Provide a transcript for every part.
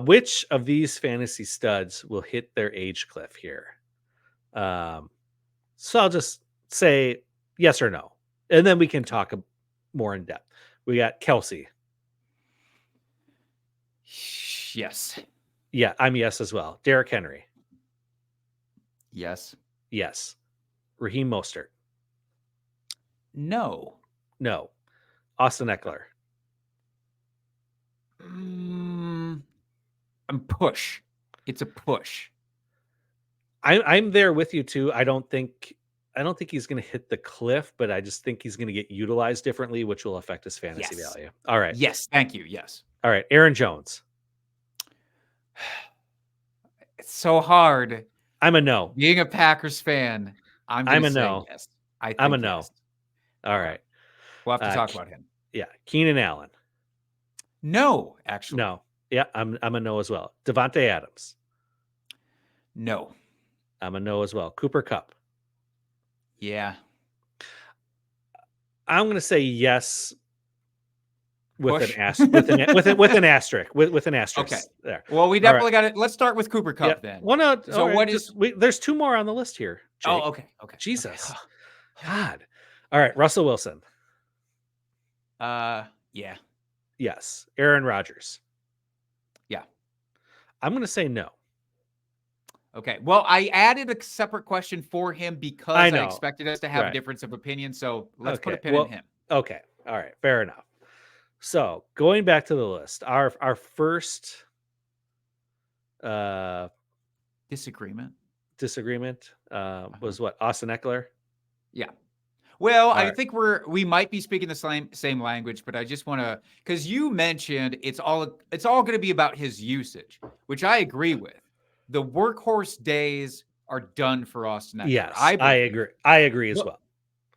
Which of these fantasy studs will hit their age cliff here? Um, so I'll just say yes or no, and then we can talk more in depth. We got Kelsey. Yes. Yeah, I'm yes as well. Derrick Henry. Yes. Yes. Raheem Mostert. No. No. Austin Eckler. I'm push. It's a push. I'm there with you too. I don't think he's going to hit the cliff, but I just think he's going to get utilized differently, which will affect his fantasy Yes. value. All right. Yes. Thank you. Yes. All right. Aaron Jones. It's so hard. I'm a no. Being a Packers fan, I'm I'm going a to say no. yes. I think I'm a no. yes. All right. We'll have to talk about him. Yeah. Keenan Allen. No, actually. No. Yeah, I'm a no as well. Devontae Adams. No. I'm a no as well. Cooper Kupp. Yeah. I'm going to say yes with Push. an asterisk. with an asterisk. With an asterisk. Okay. There. Well, we definitely got it. Let's start with Cooper Kupp then. Well, no. So right, what is? There's two more on the list here. Jake. Oh, okay. Okay. Jesus. Okay. God. All right. Russell Wilson. Yeah. Yes. Aaron Rodgers. Yeah. I'm going to say no. Okay. Well, I added a separate question for him because I expected us to have a difference of opinion. So let's put a pin in him. Okay. All right. Fair enough. So going back to the list, our first disagreement was what? Austin Eckler? Yeah. Well, I think we might be speaking the same language, but I just want to, because you mentioned it's all going to be about his usage, which I agree with. The workhorse days are done for Austin Eckler. Yes, I agree. I agree as well.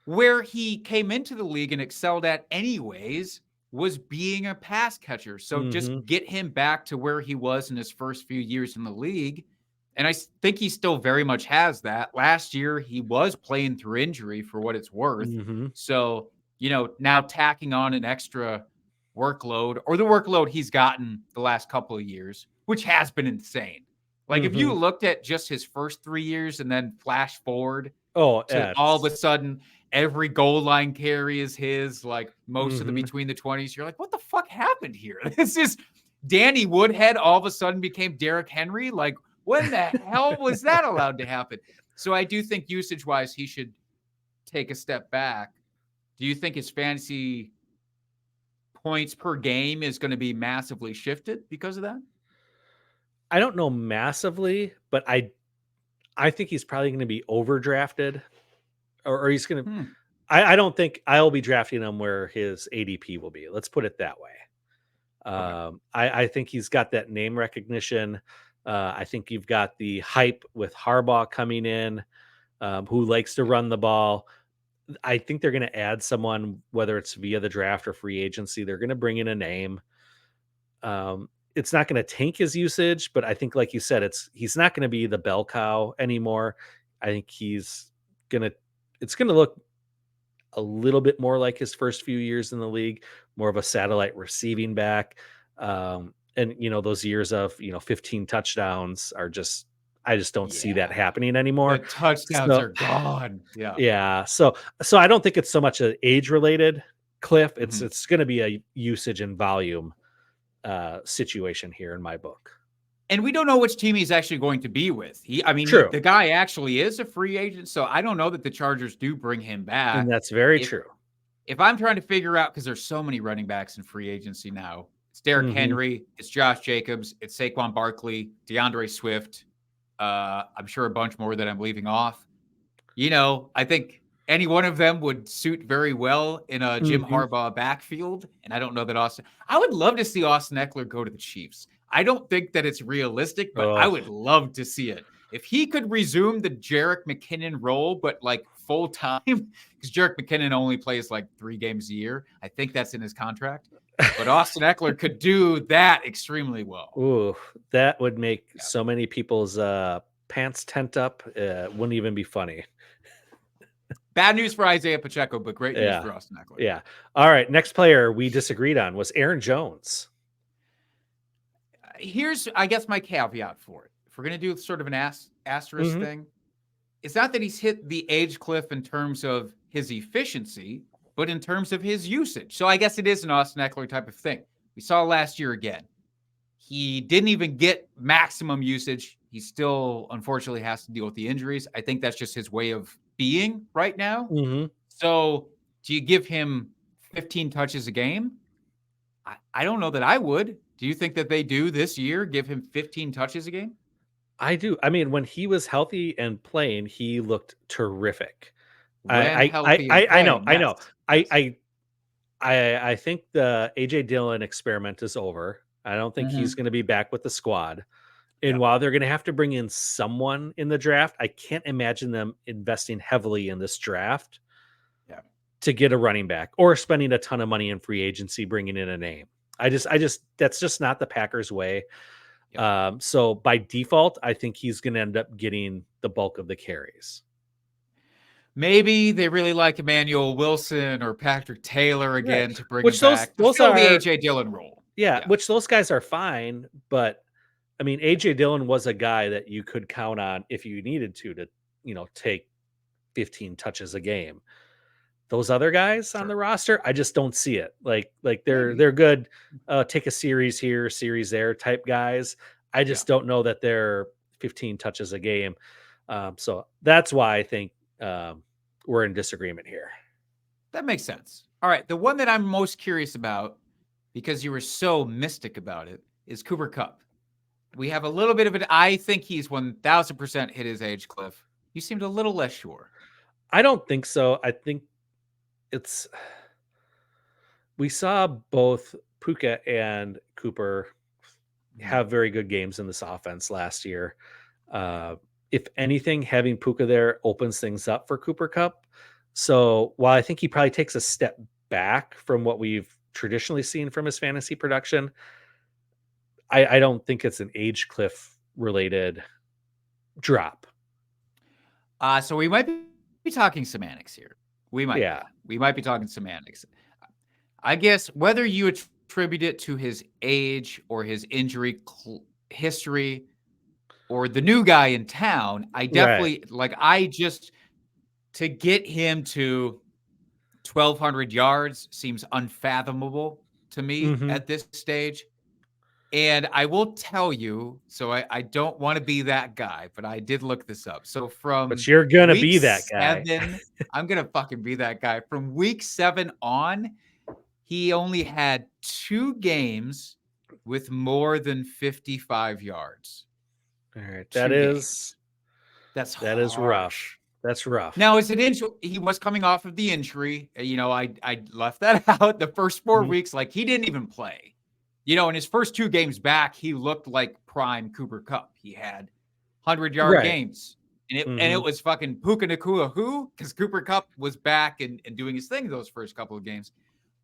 Where he came into the league and excelled at anyways was being a pass catcher. So just get him back to where he was in his first few years in the league. And I think he still very much has that. Last year, he was playing through injury for what it's worth. So, now tacking on an extra workload or the workload he's gotten the last couple of years, which has been insane. Like if you looked at just his first 3 years and then flash forward to all of a sudden, every goal line carry is his, like most of the between the 20s. You're like, what the fuck happened here? This is Danny Woodhead all of a sudden became Derrick Henry. Like, when the hell was that allowed to happen? So I do think usage-wise, he should take a step back. Do you think his fantasy points per game is going to be massively shifted because of that? I don't know massively, but I think he's probably going to be overdrafted, or he's going to. I don't think I'll be drafting him where his ADP will be. Let's put it that way. I think he's got that name recognition. I think you've got the hype with Harbaugh coming in, who likes to run the ball. I think they're going to add someone, whether it's via the draft or free agency. They're going to bring in a name. It's not going to tank his usage, but I think, like you said, he's not going to be the bell cow anymore. I think it's going to look a little bit more like his first few years in the league, more of a satellite receiving back. And those years of 15 touchdowns are just, I just don't see that happening anymore. The touchdowns are gone. Yeah. So I don't think it's so much an age related cliff. It's going to be a usage and volume situation here in my book. And we don't know which team he's actually going to be with. The guy actually is a free agent, so I don't know that the Chargers do bring him back. And that's very true. If I'm trying to figure out, because there's so many running backs in free agency now, it's Derrick Henry, it's Josh Jacobs, it's Saquon Barkley, DeAndre Swift. I'm sure a bunch more that I'm leaving off. I think any one of them would suit very well in a Jim Harbaugh backfield. And I don't know that I would love to see Austin Eckler go to the Chiefs. I don't think that it's realistic, but I would love to see it. If he could resume the Jerick McKinnon role, but like full time, because Jerick McKinnon only plays like 3 games a year. I think that's in his contract. But Austin Eckler could do that extremely well. Ooh, that would make so many people's pants tent up. Wouldn't even be funny. Bad news for Isaiah Pacheco, but great news for Austin Eckler. Yeah. All right. Next player we disagreed on was Aaron Jones. here's, I guess, my caveat for it. If we're going to do sort of an asterisk Mhm. thing, it's not that he's hit the age cliff in terms of his efficiency, but in terms of his usage. So I guess it is an Austin Eckler type of thing. We saw last year again. He didn't even get maximum usage. He still, unfortunately, has to deal with the injuries. I think that's just his way of being right now. Mhm. So do you give him 15 touches a game? I don't know that I would. Do you think that they do this year, give him 15 touches a game? I do. I mean, when he was healthy and playing, he looked terrific. When healthy and I know, playing, I yes. know. Yes. I think the AJ Dillon experiment is over. I don't think he's Mhm. going to be back with the squad. And Yeah. while they're going to have to bring in someone in the draft, I can't imagine them investing heavily in this draft Yeah. to get a running back or spending a ton of money in free agency bringing in a name. I just that's just not the Packers way. Yep. So by default, I think he's going to end up getting the bulk of the carries. Maybe they really like Emmanuel Wilson or Patrick Taylor Right. again to bring him Which back to those fill the are AJ Dillon role. yeah, Yeah. which those guys are fine, but I mean AJ Dillon was a guy that you could count on if you needed to, take 15 touches a game. Those other guys on Sure. the roster, I just don't see it. Like they're Maybe. they're good take a series here, series there type guys. I Yeah. just don't know that they're 15 touches a game. So that's why I think we're in disagreement here. That makes sense. All right. The one that I'm most curious about, because you were so mystic about it, is Cooper Kupp. We have a little bit of it. I think he's 1000% hit his age cliff. You seemed a little less sure. I don't think so. I think it's we saw both Puka and Cooper Mhm. have very good games in this offense last year. Uh, if anything, having Puka there opens things up for Cooper Cup. So while I think he probably takes a step back from what we've traditionally seen from his fantasy production, I don't think it's an age cliff related drop. So we might be talking semantics here. We might Yeah. be. We might be talking semantics. I guess whether you attribute it to his age or his injury history or the new guy in town, I Right. definitely to get him to 1,200 yards seems unfathomable to me Hmm. at this stage. And I will tell you, so I don't want to be that guy, but I did look this up. So But from you're gonna week be that guy. 7, I'm gonna fucking be that guy. From week 7 on, he only had 2 games with more than 55 yards. All right. 2 games. That's That is harsh. rough. That's rough. Now, is it he was coming off of the injury. I left that out the first 4 Mhm. weeks. Like, he didn't even play. In his first 2 games back, he looked like prime Cooper Kupp. He had 100-yard Right. games. And it Hmm. was fucking Puka Nacua who, because Cooper Kupp was back and doing his thing those first couple of games.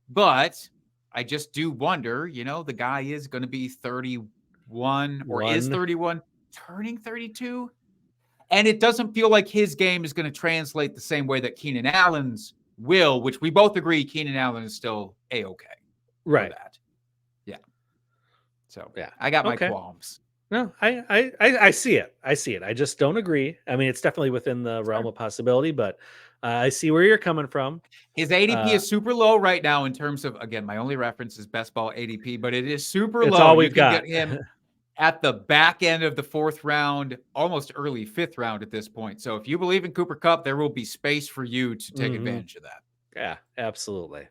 But I just do wonder, the guy is going to be 31 or is 31, turning 32. And it doesn't feel like his game is going to translate the same way that Keenan Allen's will, which we both agree Keenan Allen is still A-okay for Right. that. Yeah. So Yeah. I got my Okay. qualms. No, I see it. I see it. I just don't agree. I mean, it's definitely within the realm Sure. of possibility, but I see where you're coming from. His ADP Uh, is super low right now in terms of, again, my only reference is best ball ADP, but it is super it's low. all You we've can get got. him at the back end of the 4th round, almost early 5th round at this point. So if you believe in Cooper Kupp, there will be space for you to take Hmm. advantage of that. Yeah, absolutely.